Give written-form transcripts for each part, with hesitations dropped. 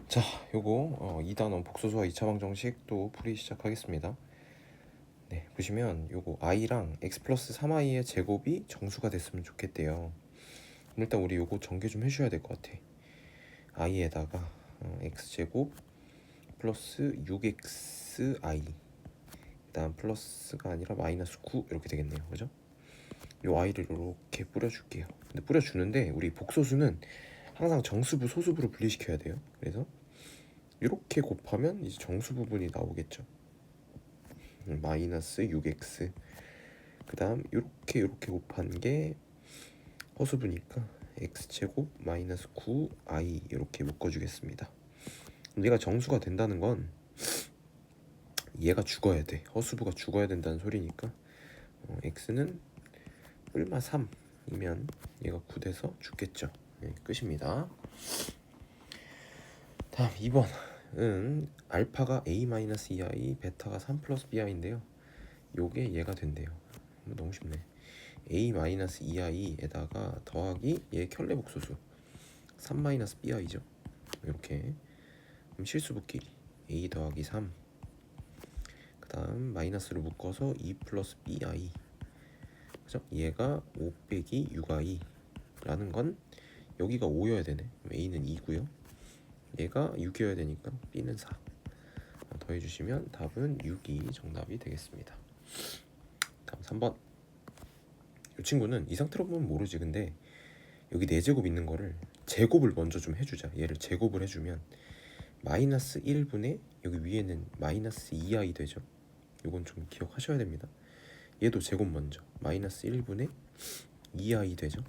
자, 요거 2단원 복소수와 2차 방정식 또 풀이 시작하겠습니다. 네, 보시면 요거 i랑 x 플러스 3i의 제곱이 정수가 됐으면 좋겠대요. 그럼 일단 우리 요거 전개 좀 해줘야 될 것 같아. i에다가 x제곱 플러스 6xi 일단 플러스가 아니라 마이너스 9 이렇게 되겠네요. 그죠? 요 i를 이렇게 뿌려줄게요. 근데 뿌려주는데 우리 복소수는 항상 정수부 소수부로 분리시켜야 돼요. 그래서 이렇게 곱하면 이제 정수 부분이 나오겠죠. 마이너스 6x 그 다음 이렇게 곱한 게 허수부니까 x제곱 마이너스 9i 이렇게 묶어주겠습니다. 얘가 정수가 된다는 건 얘가 죽어야 돼. 허수부가 죽어야 된다는 소리니까 x는 뿔마 3이면 얘가 9 돼서 죽겠죠. 네, 끝입니다. 다음 2번은 알파가 a-2i 베타가 3 플러스 bi인데요. 요게 얘가 된대요. 너무 쉽네. a-2i에다가 더하기 얘 켤레복소수 3-bi죠. 이렇게 그럼 실수부끼리 a 더하기 3 그 다음 마이너스를 묶어서 2 플러스 bi 그죠? 얘가 5 빼기 6i 라는 건 여기가 5여야 되네. a는 2고요. 얘가 6이어야 되니까 b는 4 더해주시면 답은 6이 정답이 되겠습니다. 다음 3번. 이 친구는 이 상태로 보면 모르지. 근데 여기 4제곱 있는 거를 제곱을 먼저 좀 해주자. 얘를 제곱을 해주면 마이너스 1분의 여기 위에는 마이너스 2i 되죠. 이건 좀 기억하셔야 됩니다. 얘도 제곱 먼저 마이너스 1분의 2i 되죠.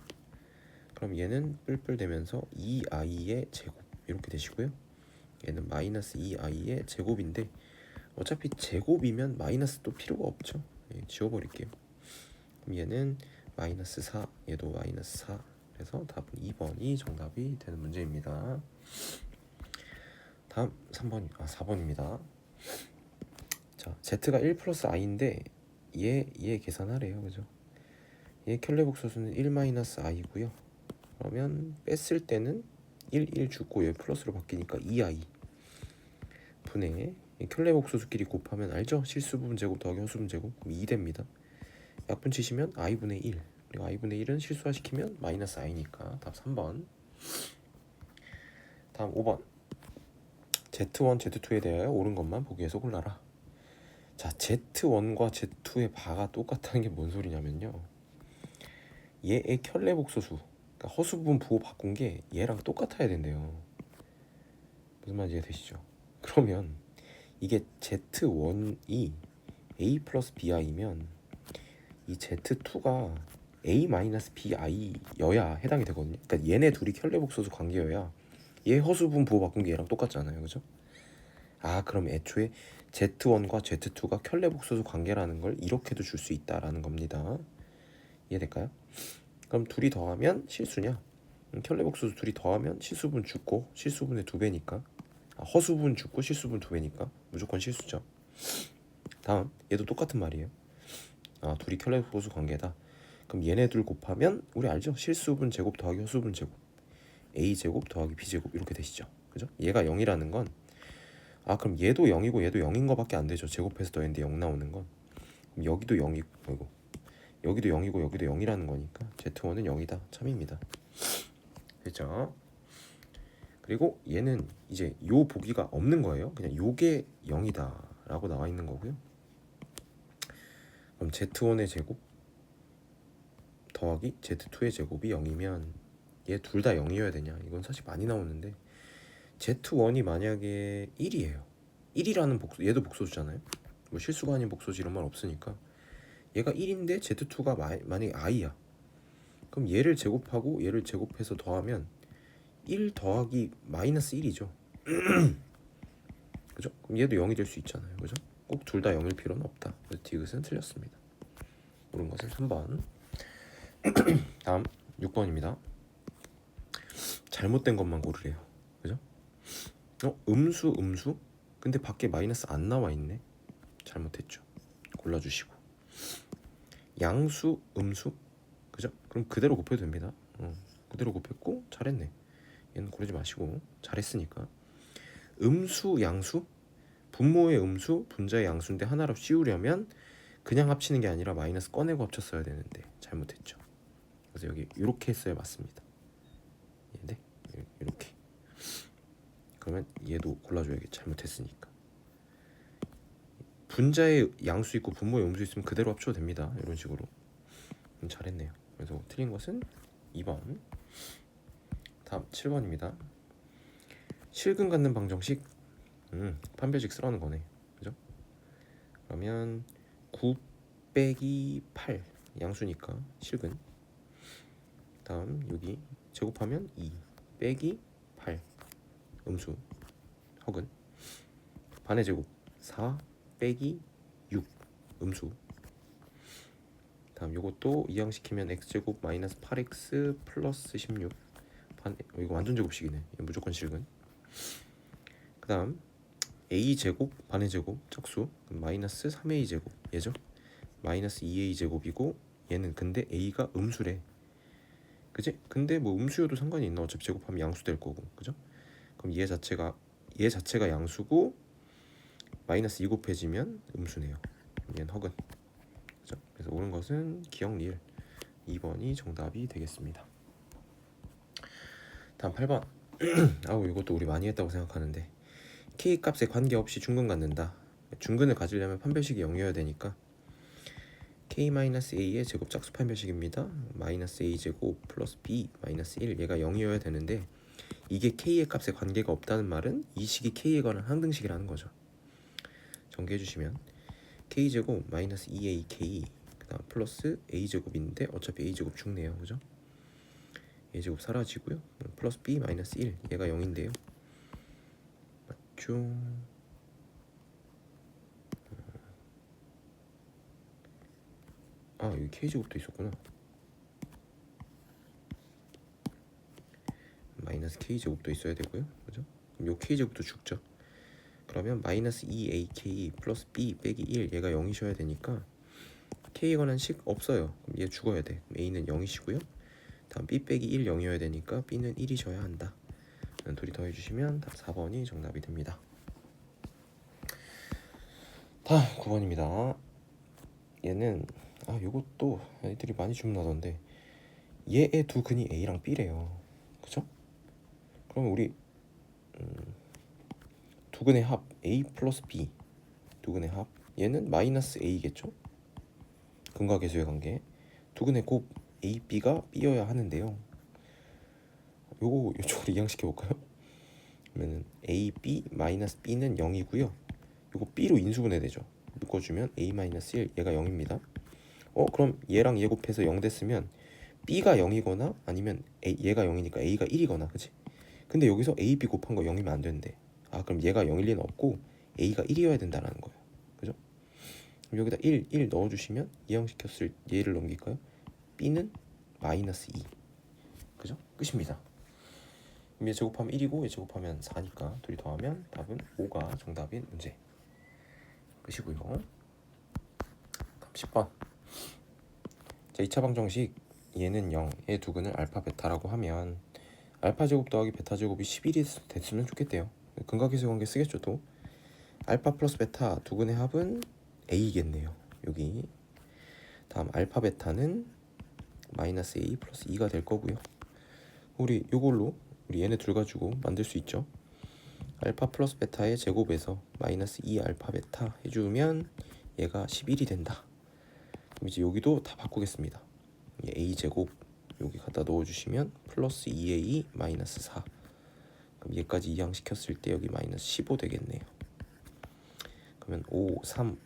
그럼 얘는 뿔뿔 되면서 2i의 제곱 이렇게 되시고요. 얘는 마이너스 2i의 제곱인데 어차피 제곱이면 마이너스 또 필요가 없죠. 지워버릴게요. 그럼 얘는 마이너스 4 얘도 마이너스 4 그래서 답은 2번이 정답이 되는 문제입니다. 다음 4번입니다. 자, z가 1 플러스 i인데 얘 계산하래요. 그죠? 얘 켤레복소수는 1 마이너스 i고요. 그러면 뺐을 때는 1 주고 얘 플러스로 바뀌니까 2i 분의 켤레복소수끼리 곱하면 알죠? 실수부분 제곱 더하기 허수분 제곱 그럼 2 됩니다. 약분 치시면 i분의 1 그리고 i분의 1은 실수화시키면 마이너스 i니까 답 3번. 다음 5번. Z1, Z2에 대하여 옳은 것만 보기에서 골라라. 자, Z1과 Z2의 바가 똑같다는 게 뭔 소리냐면요. 얘의 켤레복소수 그러니까 허수부분 부호 바꾼 게 얘랑 똑같아야 된대요. 무슨 말인지 이해되시죠? 그러면 이게 Z1이 A 플러스 BI면 이 Z2가 A-BI여야 해당이 되거든요. 그러니까 얘네 둘이 켤레복소수 관계여야 얘 허수분 부호 바꾼 게 얘랑 똑같잖아요. 그죠? 그럼 애초에 Z1과 Z2가 켤레복소수 관계라는 걸 이렇게도 줄 수 있다라는 겁니다. 이해될까요? 그럼 둘이 더하면 실수냐? 켤레복소수 둘이 더하면 실수분 죽고 실수분의 2배니까 허수분 죽고 실수분 2배니까 무조건 실수죠. 다음 얘도 똑같은 말이에요. 둘이 켤레복소수 관계다. 그럼 얘네 둘 곱하면 우리 알죠? 실수분 제곱 더하기 허수분 제곱 a제곱 더하기 b제곱 이렇게 되시죠. 그죠? 얘가 0이라는 건 그럼 얘도 0이고 얘도 0인 거밖에 안 되죠. 제곱해서 더했는데 0 나오는 건. 그럼 여기도 0이고 여기도 0이고 여기도 0이라는 거니까 Z1은 0이다. 참입니다. 됐죠? 그리고 얘는 이제 요 보기가 없는 거예요. 그냥 요게 0이다 라고 나와 있는 거고요. 그럼 Z1의 제곱 더하기 Z2의 제곱이 0이면 얘 둘 다 0이어야 되냐? 이건 사실 많이 나오는데 Z1이 만약에 1이에요. 1이라는 복수, 얘도 복소수잖아요. 뭐 실수가 아닌 복소수 이런 말 없으니까 얘가 1인데 Z2가 만약에 i야. 그럼 얘를 제곱하고 얘를 제곱해서 더하면 1 더하기 마이너스 1이죠. 그죠? 그럼 얘도 0이 될 수 있잖아요. 그죠? 꼭 둘 다 0일 필요는 없다. 그래서 디귿은 틀렸습니다. 옳은 것은 3번. 다음 6번입니다. 잘못된 것만 고르래요. 그죠? 음수 근데 밖에 마이너스 안 나와 있네. 잘못했죠. 골라주시고 양수 음수 그죠? 그럼 그대로 곱해도 됩니다. 그대로 곱했고 잘했네. 얘는 고르지 마시고 잘했으니까 음수 양수, 분모의 음수 분자의 양수인데 하나로 씌우려면 그냥 합치는 게 아니라 마이너스 꺼내고 합쳤어야 되는데 잘못했죠. 그래서 여기 이렇게 했어야 맞습니다. 네, 이렇게. 그러면 얘도 골라줘야겠. 잘못했으니까. 분자의 양수 있고 분모의 음수 있으면 그대로 합쳐도 됩니다. 이런 식으로. 잘했네요. 그래서 틀린 것은 2번. 다음 7번입니다. 실근 갖는 방정식. 판별식 쓰라는 거네. 그죠? 그러면 9 빼기 8 양수니까 실근. 다음 여기 제곱하면 2 빼기 8 음수 허근. 반의 제곱 4 빼기 6 음수. 다음 요것도 이항시키면 x제곱 마이너스 8x 플러스 16 이거 완전 제곱식이네. 무조건 실근. 그 다음 a제곱 반의 제곱 짝수 마이너스 3a제곱 얘죠. 마이너스 2a제곱이고 얘는 근데 a가 음수래. 그지? 근데 뭐 음수여도 상관이 있나? 어차피 제곱하면 양수 될 거고. 그죠? 그럼 얘 자체가 양수고 마이너스 2 곱해지면 음수네요. 얘는 허근. 그죠? 그래서 옳은 것은 기억 리을 2번이 정답이 되겠습니다. 다음 8번. 아우 이것도 우리 많이 했다고 생각하는데 k 값에 관계없이 중근 갖는다. 중근을 가지려면 판별식이 0이어야 되니까 k-a의 제곱 짝수 판별식입니다. 마이너스 a제곱 플러스 b 마이너스 1 얘가 0이어야 되는데 이게 k의 값에 관계가 없다는 말은 이 식이 k에 관한 항등식이라는 거죠. 전개해 주시면 k제곱 마이너스 2ak 그 다음 플러스 a제곱인데 어차피 a제곱 죽네요. 그죠? a제곱 사라지고요. 플러스 b 마이너스 1 얘가 0인데요. 맞죠? 아 여기 k제곱도 있었구나. 마이너스 k제곱도 있어야 되고요. 그죠? 그럼 요 k제곱도 죽죠. 그러면 마이너스 2ak 플러스 b 빼기 1 얘가 0이셔야 되니까 k에 관한 식 없어요. 그럼 얘 죽어야 돼. a는 0이시고요. 다음 b 빼기 1 0이어야 되니까 b는 1이셔야 한다. 둘이 더해주시면 답 4번이 정답이 됩니다. 다음 9번입니다. 얘는 요것도 애들이 많이 주문하던데 얘의 두 근이 a랑 b래요. 그죠? 그럼 우리 두 근의 합 a 플러스 b 두 근의 합 얘는 마이너스 a겠죠? 근과 계수의 관계 두 근의 곱 a, b가 b여야 하는데요. 요거 이쪽으로 이항시켜 볼까요? 그러면 a, b 마이너스 b는 0이고요. 요거 b로 인수분해 되죠. 묶어주면 a 마이너스 1 얘가 0입니다. 그럼 얘랑 얘 곱해서 0 됐으면 b가 0이거나 아니면 얘가 0이니까 a가 1이거나 그치? 근데 여기서 a, b 곱한 거 0이면 안 되는데 그럼 얘가 0일 리는 없고 a가 1이어야 된다는 거예요. 그죠? 그럼 여기다 1 넣어주시면 이항시켰을 얘를 넘길까요? b는 마이너스 2 그죠? 끝입니다. 얘 제곱하면 1이고 얘 제곱하면 4니까 둘이 더하면 답은 5가 정답인 문제. 끝이고요. 다음 10번. 자 2차 방정식 얘는 0, 얘 두 근을 알파 베타라고 하면 알파 제곱 더하기 베타 제곱이 11이 됐으면 좋겠대요. 근각계수 관계 쓰겠죠 또. 알파 플러스 베타 두 근의 합은 a겠네요. 여기 다음 알파 베타는 마이너스 a 플러스 2가 될 거고요. 우리 요걸로 우리 얘네 둘 가지고 만들 수 있죠. 알파 플러스 베타의 제곱에서 마이너스 2 알파 베타 해주면 얘가 11이 된다. 그럼 이제 여기도 다 바꾸겠습니다. a 제곱 여기 갖다 넣어주시면 플러스 2a 마이너스 4 그럼 얘까지 이항시켰을 때 여기 마이너스 15 되겠네요. 그러면 5, 3을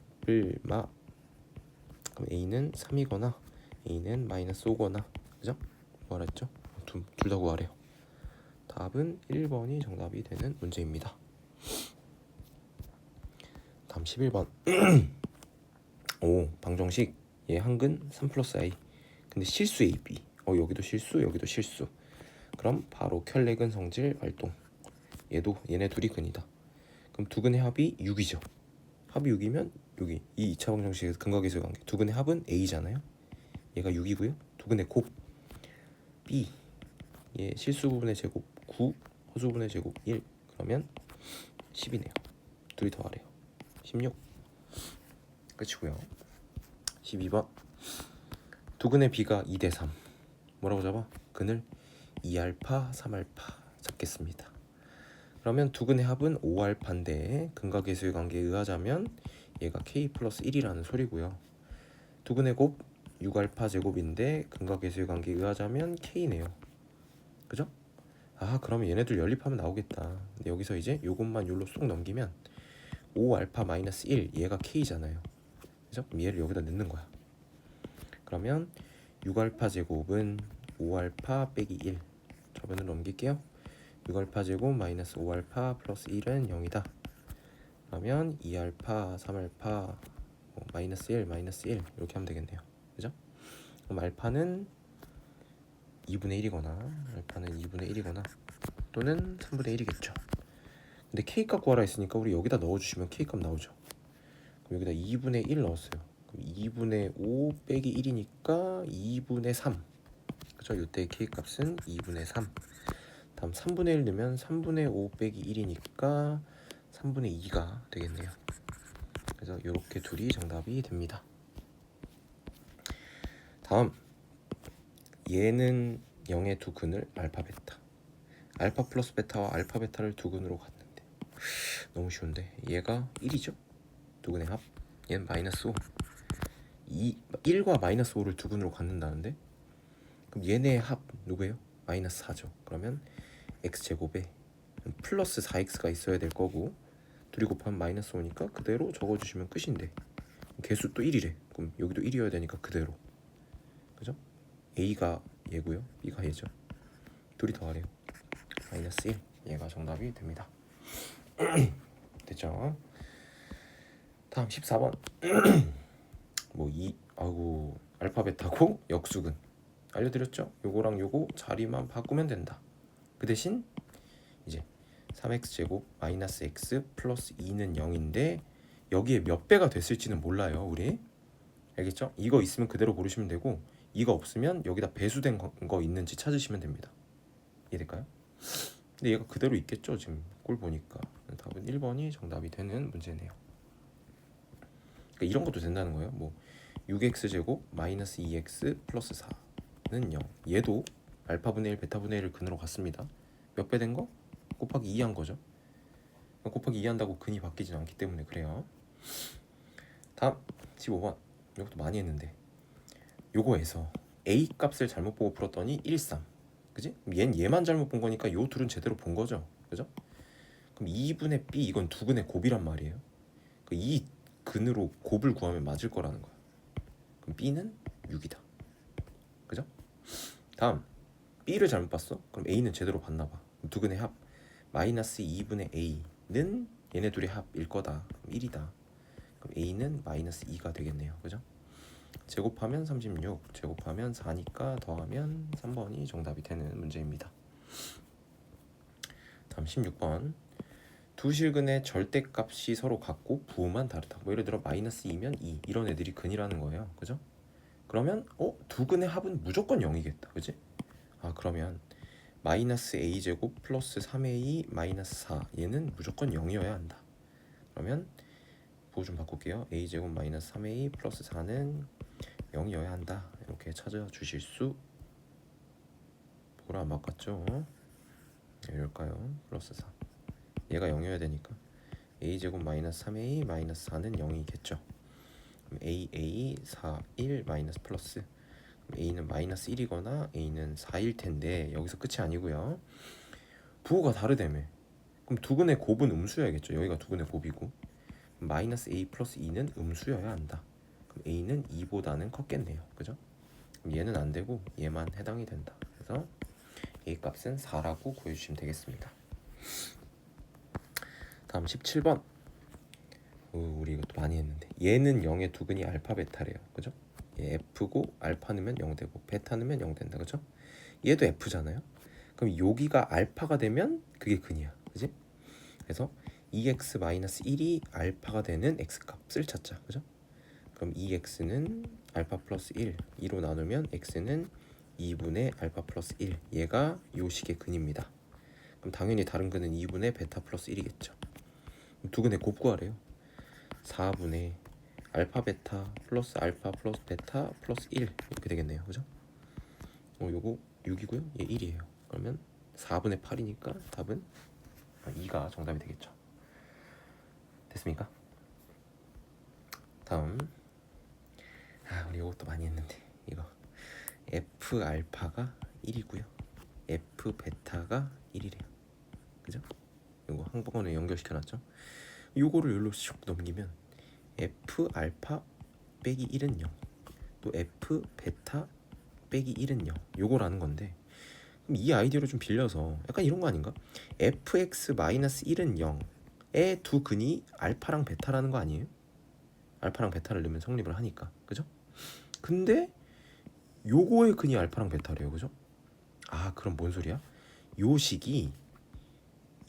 그럼 a는 3이거나 a는 마이너스 5거나 그죠? 뭐라 했죠? 둘 다 구하래요. 답은 1번이 정답이 되는 문제입니다. 다음 11번. 방정식 얘 한근 3 플러스 i 근데 실수 ab 여기도 실수 여기도 실수. 그럼 바로 켤레근 성질 활동. 얘네 둘이 근이다. 그럼 두 근의 합이 6이죠. 합이 6이면 여기 이 2차 방정식에서 근각계수의 관계 두 근의 합은 a잖아요. 얘가 6이고요. 두 근의 곱 b 얘 실수 부분의 제곱 9 허수 부분의 제곱 1 그러면 10이네요. 둘이 더 아래요. 16. 끝이고요. 12번. 두근의 B가 2대 3. 뭐라고 잡아? 근을 2알파, 3알파 잡겠습니다. 그러면 두근의 합은 5알파인데 근과 계수의 관계에 의하자면 얘가 K 플러스 1이라는 소리고요. 두근의 곱 6알파 제곱인데 근과 계수의 관계에 의하자면 K네요. 그죠? 아, 그러면 얘네들 연립하면 나오겠다. 근데 여기서 이제 요것만 요로 쏙 넘기면 5알파 마이너스 1 얘가 K잖아요. 그죠? 그럼 얘를 여기다 넣는 거야. 그러면 6알파 제곱은 5알파 빼기 1 저변으로 넘길게요. 6알파 제곱 마이너스 5알파 플러스 1은 0이다. 그러면 2알파 3알파 마이너스 1 마이너스 1 이렇게 하면 되겠네요. 그죠? 그럼 알파는 2분의 1이거나 또는 3분의 1이겠죠. 근데 K값 구하라 했으니까 우리 여기다 넣어주시면 K값 나오죠. 그럼 여기다 2분의 1 넣었어요. 그럼 2분의 5 빼기 1이니까 2분의 3. 그죠? 이때 K값은 2분의 3. 다음 3분의 1 넣으면 3분의 5 빼기 1이니까 3분의 2가 되겠네요. 그래서 이렇게 둘이 정답이 됩니다. 다음 얘는 0의 두 근을 알파 베타. 알파 플러스 베타와 알파 베타를 두 근으로 갔는데 너무 쉬운데 얘가 1이죠. 두 근의 합. 얘는 마이너스 5. 1과 마이너스 5를 두 근으로 갖는다는데 그럼 얘네의 합 누구예요? 마이너스 4죠. 그러면 x제곱에 플러스 4x가 있어야 될 거고 둘이 곱하면 마이너스 5니까 그대로 적어주시면 끝인데 개수 또 1이래. 그럼 여기도 1이어야 되니까 그대로. 그죠? a가 얘고요. b가 얘죠. 둘이 더하래요. 마이너스 1. 얘가 정답이 됩니다. 됐죠? 다음 14번. 아이고 알파벳하고 역수근 알려드렸죠? 요거랑 요거 자리만 바꾸면 된다. 그 대신 이제 3x제곱 마이너스 x 플러스 2는 0인데 여기에 몇 배가 됐을지는 몰라요. 우리 알겠죠? 이거 있으면 그대로 고르시면 되고 이거 없으면 여기다 배수된 거 있는지 찾으시면 됩니다. 이해될까요? 근데 얘가 그대로 있겠죠. 지금 꼴 보니까 답은 1번이 정답이 되는 문제네요. 그러니까 이런 것도 된다는 거예요. 뭐 6x제곱 마이너스 2x 플러스 4는 0. 얘도 알파분의 1 베타분의 1을 근으로 갔습니다. 몇 배 된 거? 곱하기 2 한 거죠. 곱하기 2 한다고 근이 바뀌진 않기 때문에 그래요. 다음 15번. 이것도 많이 했는데 요거에서 a 값을 잘못 보고 풀었더니 1, 3. 그지? 얘만 잘못 본 거니까 요 둘은 제대로 본 거죠. 그죠? 그럼 2분의 b 이건 두 근의 곱이란 말이에요. 이 근으로 곱을 구하면 맞을 거라는 거야. 그럼 b는 6이다. 그죠? 다음 b를 잘못 봤어? 그럼 a는 제대로 봤나 봐. 두 근의 합 마이너스 2분의 a는 얘네 둘의 합일 거다. 그럼 1이다. 그럼 a는 마이너스 2가 되겠네요. 그죠? 제곱하면 36, 제곱하면 4니까 더하면 3번이 정답이 되는 문제입니다. 다음 16번. 두 실근의 절대값이 서로 같고 부호만 다르다. 뭐 예를 들어 마이너스 2면 2 이런 애들이 근이라는 거예요. 그죠? 그러면 두 근의 합은 무조건 0이겠다. 그지? 그러면 마이너스 a제곱 플러스 3a 마이너스 4 얘는 무조건 0이어야 한다. 그러면 부호 좀 바꿀게요. a제곱 마이너스 3a 플러스 4는 0이어야 한다. 이렇게 찾아주실 수 뭐라 안 바꿨죠? 이럴까요? 플러스 4 얘가 0이어야 되니까 a제곱 마이너스 3a 마이너스 4는 0이겠죠. 그럼 aa 4, 1 마이너스 플러스 a는 마이너스 1이거나 a는 4일 텐데 여기서 끝이 아니고요. 부호가 다르다며. 그럼 두 근의 곱은 음수여야겠죠. 여기가 두 근의 곱이고 마이너스 a 플러스 2는 음수여야 한다. 그럼 a는 2보다는 컸겠네요. 그죠? 그럼 얘는 안 되고 얘만 해당이 된다. 그래서 a 값은 4라고 구해주시면 되겠습니다. 다음 17번. 우리 이것도 많이 했는데 얘는 0의 두 근이 알파 베타래요. 그죠? 얘 f고 알파 넣으면 0 되고 베타 넣으면 0 된다. 그죠? 얘도 f잖아요. 그럼 여기가 알파가 되면 그게 근이야. 그지? 그래서 2x-1이 알파가 되는 x값을 찾자. 그죠? 그럼 2x는 알파 플러스 1, 2로 나누면 x는 2분의 알파 플러스 1. 얘가 요 식의 근입니다. 그럼 당연히 다른 근은 2분의 베타 플러스 1이겠죠. 두근의 곱 구하래요. 4분의 알파 베타 플러스 알파 플러스 베타 플러스 1 이렇게 되겠네요. 그죠? 요거 6이고요. 얘 1이에요. 그러면 4분의 8이니까 답은 2가 정답이 되겠죠. 됐습니까? 다음 우리 이것도 많이 했는데 이거 F 알파가 1이고요. F 베타가 1이래요. 그죠? 이거 한꺼번에 연결시켜놨죠. 요거를 여기로 슉 넘기면 F 알파 빼기 1은 0, 또 F 베타 빼기 1은 0 요거라는 건데, 그럼 이 아이디어를 좀 빌려서 약간 이런 거 아닌가? fx 마이너스 1은 0의 두 근이 알파랑 베타라는 거 아니에요? 알파랑 베타를 넣으면 성립을 하니까. 그죠? 근데 요거의 근이 알파랑 베타래요. 그죠? 그럼 뭔 소리야? 요 식이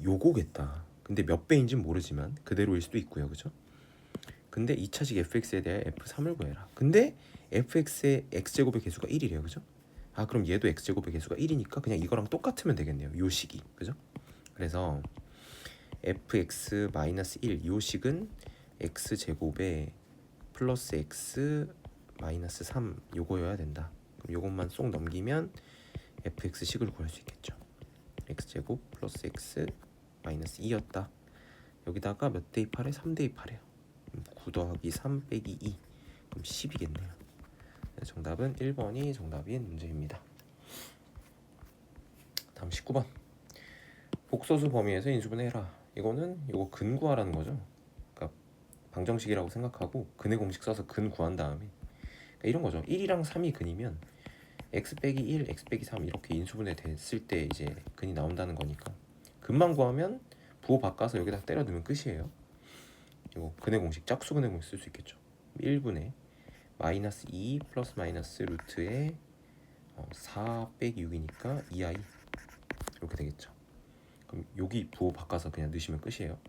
요거겠다. 근데 몇 배인지는 모르지만 그대로일 수도 있고요. 그죠? 근데 2차식 fx에 대해 f3을 구해라. 근데 fx의 x제곱의 개수가 1이래요. 그죠? 그럼 얘도 x제곱의 개수가 1이니까 그냥 이거랑 똑같으면 되겠네요. 요 식이. 그죠? 그래서 fx-1 요 식은 x제곱에 플러스 x 마이너스 3 요거여야 된다. 그럼 요것만 쏙 넘기면 fx식을 구할 수 있겠죠. x제곱 플러스 x 마이너스 2였다. 여기다가 몇 대입하래? 3 대입하래요. 9 더하기 3 빼기 2 그럼 10이겠네요. 정답은 1번이 정답인 문제입니다. 다음 19번. 복소수 범위에서 인수분해 해라. 이거는 요거 근 구하라는 거죠. 그러니까 방정식이라고 생각하고 근의 공식 써서 근 구한 다음에 그러니까 이런 거죠. 1이랑 3이 근이면 x 빼기 1, x 빼기 3 이렇게 인수분해 됐을 때 이제 근이 나온다는 거니까 근만 구하면 부호 바꿔서 여기다 때려 넣으면 끝이에요. 이거 근의 공식, 짝수 근의 공식 쓸 수 있겠죠. 1분의 마이너스 2 플러스 마이너스 루트에 4 빼기 6이니까 2i 이렇게 되겠죠. 그럼 여기 부호 바꿔서 그냥 넣으시면 끝이에요.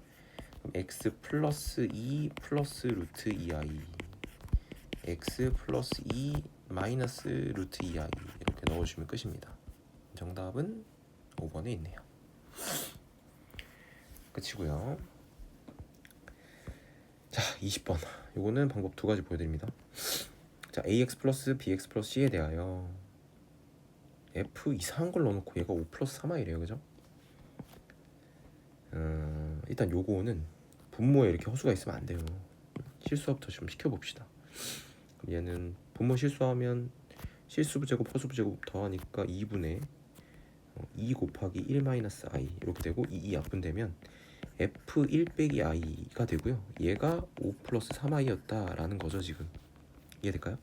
그럼 x 플러스 2 플러스 루트 2i x 플러스 2 마이너스 루트 2i 이렇게 넣어주면 끝입니다. 정답은 5번에 있네요. 끝이고요. 자, 20번. 이거는 방법 두 가지 보여드립니다. 자, ax 플러스 bx 플러스 c에 대하여 f 이상한 걸 넣어놓고 얘가 5 플러스 3i래요. 그죠? 일단 요거는 분모에 이렇게 허수가 있으면 안 돼요. 실수부터 좀 시켜봅시다. 그럼 얘는 분모 실수하면 실수부 제곱 허수부 제곱 더하니까 2분의 2 곱하기 1 마이너스 i 이렇게 되고 2 약분되면 f1 빼기 i가 되고요. 얘가 5 플러스 3i였다 라는 거죠. 지금 이해될까요?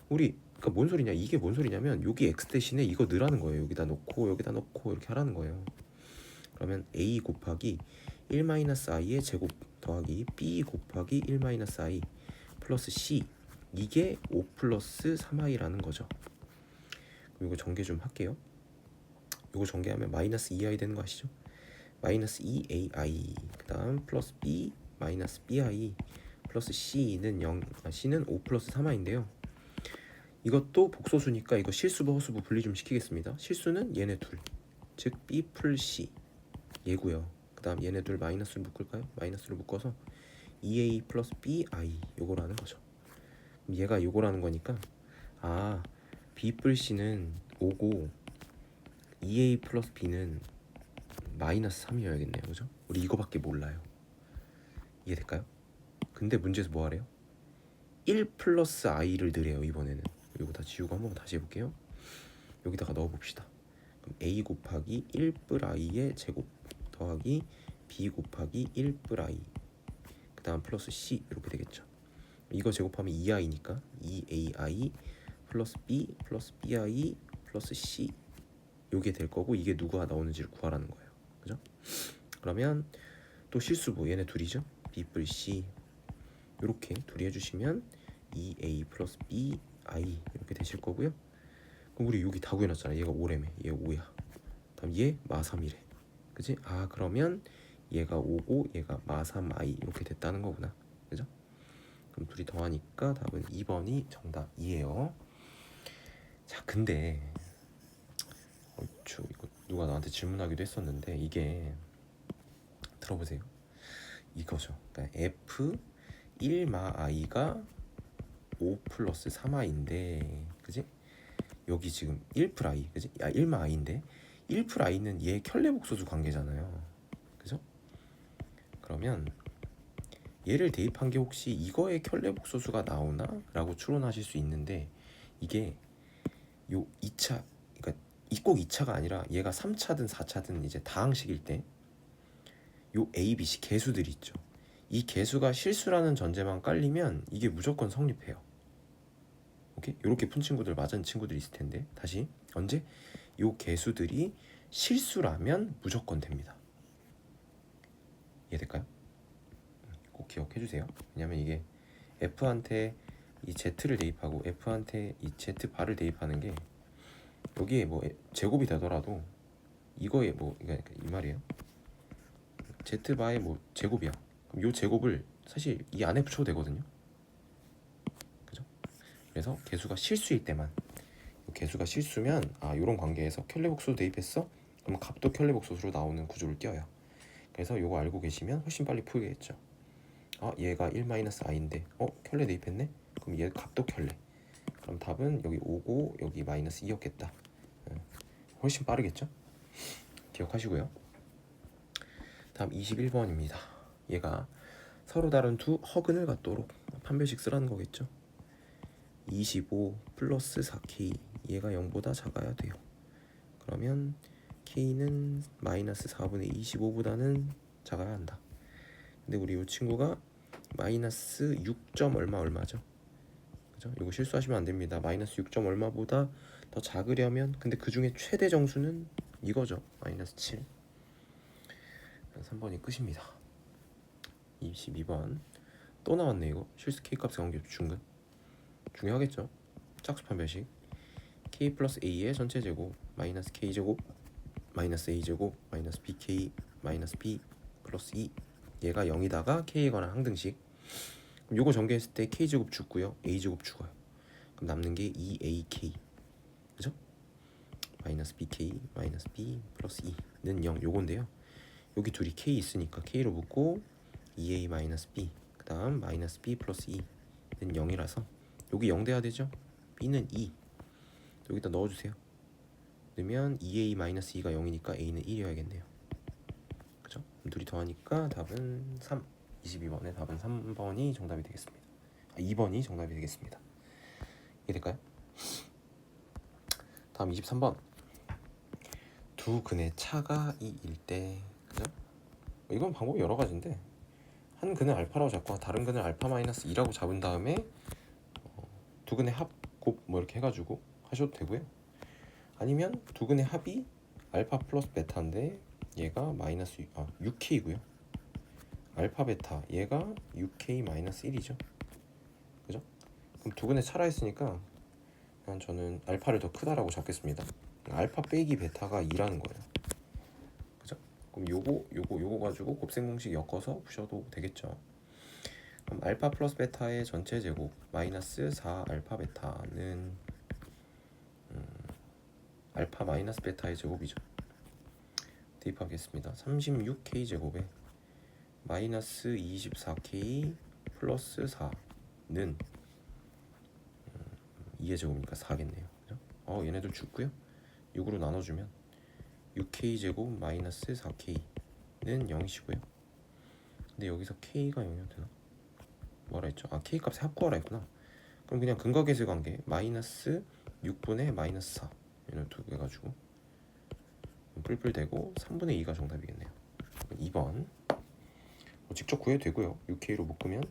우리 그러니까 뭔 소리냐, 이게 뭔 소리냐면 여기 x 대신에 이거 넣으라는 거예요. 여기다 놓고 여기다 넣고 이렇게 하라는 거예요. 그러면 a 곱하기 1 마이너스 i의 제곱 더하기 b 곱하기 1 마이너스 i 플러스 c 이게 5 플러스 3i라는 거죠. 그럼 이거 전개 좀 할게요. 이거 전개하면 마이너스 2i 되는 거 아시죠? 마이너스 2ai 그 다음 플러스 b 마이너스 bi 플러스 c는 5 플러스 3i인데요. 이것도 복소수니까 이거 실수부 허수부 분리 좀 시키겠습니다. 실수는 얘네 둘, 즉 b 풀 c 얘고요. 그 다음 얘네 둘 마이너스를 묶을까요? 마이너스를 묶어서 2a 플러스 bi 요거라는 거죠. 얘가 요거라는 거니까 b 풀 c는 5고 2a 플러스 b는 마이너스 3이어야겠네요. 그죠? 우리 이거밖에 몰라요. 이해될까요? 근데 문제에서 뭐 하래요? 1 플러스 i를 넣으래요. 이번에는 이거 다 지우고 한번 다시 해볼게요. 여기다가 넣어봅시다. 그럼 a 곱하기 1 뿔 i의 제곱 더하기 b 곱하기 1 뿔 i 그 다음 플러스 c 이렇게 되겠죠. 이거 제곱하면 2i니까 2ai 플러스 b 플러스 bi 플러스 c 요게 될 거고, 이게 누가 나오는지를 구하라는 거예요. 그죠? 그러면 또 실수부 얘네 둘이죠. b 뿔 c 이렇게 둘이 해주시면 2a 플러스 bi 이렇게 되실 거고요. 그럼 우리 여기 다 구해놨잖아. 얘가 5래매, 얘 5야. 다음 얘 마3이래. 그지? 그러면 얘가 5고 얘가 마3i 이렇게 됐다는 거구나. 그죠? 그럼 둘이 더하니까 답은 2번이 정답이에요. 자, 근데 이거 누가 나한테 질문하기도 했었는데, 이게 들어보세요. 이거죠. 그러니까 f 1마 i가 5 플러스 3i인데, 그지? 여기 지금 1풀 i, 그지? 1마 i인데 1풀 i는 얘 켤레복소수 관계잖아요. 그죠? 그러면 얘를 대입한 게 혹시 이거의 켤레복소수가 나오나? 라고 추론하실 수 있는데, 이게 요 2차, 그러니까 꼭 2차가 아니라 얘가 3차든 4차든 이제 다항식일 때 요 A, B, C 개수들이 있죠. 이 개수가 실수라는 전제만 깔리면 이게 무조건 성립해요. 오케이? 이렇게 푼 친구들 맞은 친구들이 있을 텐데, 다시 언제? 요 개수들이 실수라면 무조건 됩니다. 이해될까요? 꼭 기억해 주세요. 왜냐면 이게 F한테 이 Z를 대입하고 F한테 이 Z 바를 대입하는 게 여기에 뭐 제곱이 되더라도 이거에 뭐 그러니까 이 말이에요. Z 바의 뭐 제곱이야. 그럼 요 제곱을 사실 이 안에 붙여도 되거든요. 그죠? 그래서 개수가 실수일 때만, 개수가 실수면 요런 관계에서 켤레복수 대입했어? 그럼 값도 켤레복소수로 나오는 구조를 띄어요. 그래서 요거 알고 계시면 훨씬 빨리 풀겠죠. 얘가 1-i인데 켤레 대입했네? 그럼 얘 값도 켤레. 그럼 답은 여기 5고 여기 마이너스 2였겠다. 훨씬 빠르겠죠? 기억하시고요. 다음 21번입니다. 얘가 서로 다른 두 허근을 갖도록 판별식 쓰라는 거겠죠. 25 플러스 4k, 얘가 0보다 작아야 돼요. 그러면 k는 마이너스 4분의 25보다는 작아야 한다. 근데 우리 이 친구가 마이너스 6점 얼마죠? 그죠? 이거 실수하시면 안 됩니다. 마이너스 6점 얼마보다 더 작으려면, 근데 그 중에 최대 정수는 이거죠. 마이너스 7. 3번이 끝입니다. 22번 또 나왔네. 이거 실수 k값의 관계 중근 중요하겠죠. 짝수 판별식 k 플러스 a의 전체 제곱 마이너스 k 제곱 마이너스 a 제곱 마이너스 bk 마이너스 b 플러스 2, 얘가 0이다가 k에 관한 항등식. 그럼 요거 전개했을 때 k 제곱 죽고요, a 제곱 죽어요. 그럼 남는 게 2ak, 그죠? 마이너스 bk 마이너스 b 플러스 2는 0, 요건데요. 여기 둘이 k 있으니까 k로 묶고 2a 마이너스 b, 그 다음 마이너스 b 플러스 2는 0이라서 여기 0 돼야 되죠. b는 2, 여기다 넣어주세요. 넣으면 2a 마이너스 2가 0이니까 a는 1이어야겠네요. 그죠? 둘이 더하니까 답은 3. 22번의 답은 3번이 정답이 되겠습니다. 2번이 정답이 되겠습니다. 이해될까요? 다음 23번. 두 근의 차가 2일 때, 그죠? 이건 방법이 여러 가지인데, 한 근을 알파라고 잡고 다른 근을 알파 마이너스 2라고 잡은 다음에 두 근의 합, 곱 뭐 이렇게 해가지고 하셔도 되고요. 아니면 두 근의 합이 알파 플러스 베타인데 얘가 마이너스 6k고요. 알파 베타 얘가 6k 마이너스 1이죠. 그죠? 그럼 두 근의 차라 했으니까 그냥 저는 알파를 더 크다라고 잡겠습니다. 알파 빼기 베타가 2라는 거예요. 그죠? 그럼 요거 가지고 곱셈 공식 엮어서 푸셔도 되겠죠. 그럼 알파 플러스 베타의 전체 제곱 마이너스 4 알파 베타는 알파 마이너스 베타의 제곱이죠. 대입하겠습니다. 36k 제곱에 마이너스 24k 플러스 4는 2의 제곱이니까 4겠네요. 그죠? 얘네들 죽고요. 6으로 나눠주면 6k 제곱 마이너스 4k는 0이시고요. 근데 여기서 k가 0이어도 되나? 뭐라 했죠? k 값에 합구하라 했구나. 그럼 그냥 근각계수 관계 마이너스 6분의 마이너스 4 얘는 두 개 가지고 뿔뿔 대고 3분의 2가 정답이겠네요. 2번 직접 구해도 되고요. 6k로 묶으면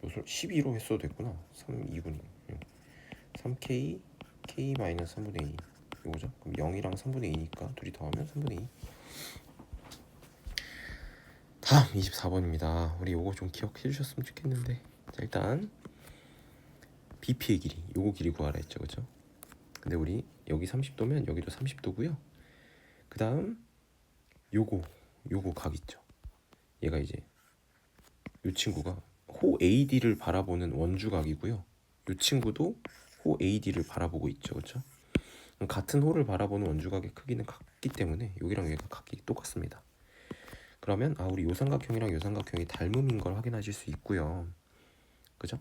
12로 했어도 됐구나. 3, 2분의 3k k 마이너스 3분의 2 이거죠. 그럼 0이랑 3분의 2니까 둘이 더하면 3분의 2. 다음 24번입니다. 우리 요거 좀 기억해 주셨으면 좋겠는데, 자, 일단 BP의 길이, 요거 길이 구하라 했죠. 그죠? 근데 우리 여기 30도면 여기도 30도고요. 그 다음 요거 각 있죠. 얘가 이제 요 친구가 호 AD를 바라보는 원주각이고요. 요 친구도 호 AD를 바라보고 있죠. 그렇죠? 같은 호를 바라보는 원주각의 크기는 같기 때문에 여기랑 얘가 각이 똑같습니다. 그러면 우리 요 삼각형이랑 요 삼각형이 닮음인 걸 확인하실 수 있고요. 그죠?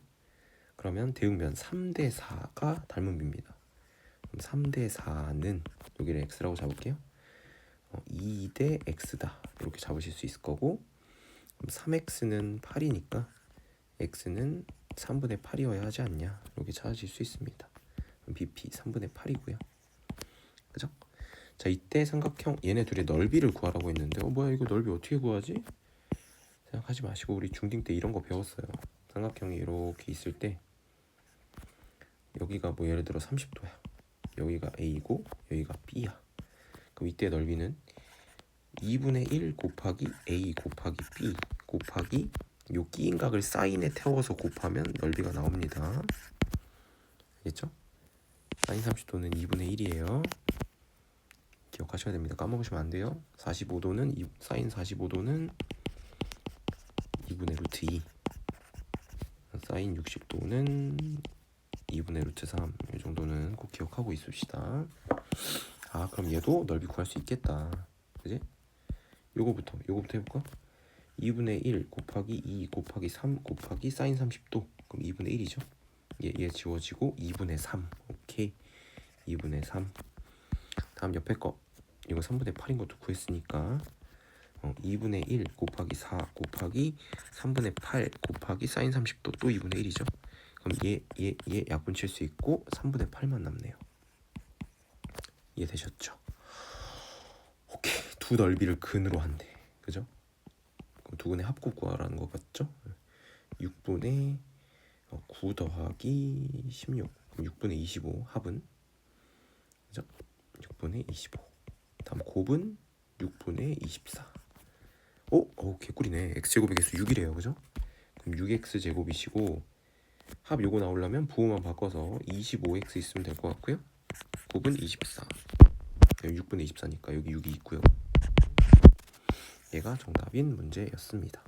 그러면 대응면 3대 4가 닮음입니다. 그럼 3대 4는 여기를 x라고 잡을게요. 2대 x다 이렇게 잡으실 수 있을 거고, 그럼 3x는 8이니까 x는 3분의 8이어야 하지 않냐 이렇게 찾으실 수 있습니다. 그럼 BP 3분의 8이고요. 그죠? 자, 이때 삼각형 얘네 둘의 넓이를 구하라고 했는데 뭐야 이거 넓이 어떻게 구하지? 생각하지 마시고 우리 중딩 때 이런 거 배웠어요. 삼각형이 이렇게 있을 때 여기가 뭐 예를 들어 30도야. 여기가 A고 여기가 B야. 그럼 이때 넓이는 2분의 1 곱하기 A 곱하기 B 곱하기 요 끼인 각을 사인에 태워서 곱하면 넓이가 나옵니다. 알겠죠? 사인 30도는 2분의 1이에요. 기억하셔야 됩니다. 까먹으시면 안 돼요. 45도는 사인 45도는 2분의 루트 2. 사인 60도는 2분의 루트 3. 이 정도는 꼭 기억하고 있읍시다. 그럼 얘도 넓이 구할 수 있겠다. 그지? 요거부터 해볼까? 2분의 1 곱하기 2 곱하기 3 곱하기 사인 30도. 그럼 2분의 1이죠. 얘 지워지고 2분의 3. 오케이. 2분의 3. 다음 옆에 거. 이거 3분의 8인 것도 구했으니까 2분의 1 곱하기 4 곱하기 3분의 8 곱하기 사인 30도 또 2분의 1이죠. 그럼 얘 약분 칠 수 있고 3분의 8만 남네요. 이해되셨죠? 오케이. 두 넓이를 근으로 한대. 그죠? 그럼 두 근의 합곱 구하라는 거 같죠? 6분의 9 더하기 16. 그럼 6분의 25 합은? 그죠? 6분의 25. 다음 곱은 6분의 24. 개꿀이네. x제곱의 개수 6이래요. 그죠? 그럼 6x제곱이시고 합 요거 나오려면 부호만 바꿔서 25x 있으면 될 것 같고요. 곱은 24. 6분의 24니까 여기 6이 있고요. 얘가 정답인 문제였습니다.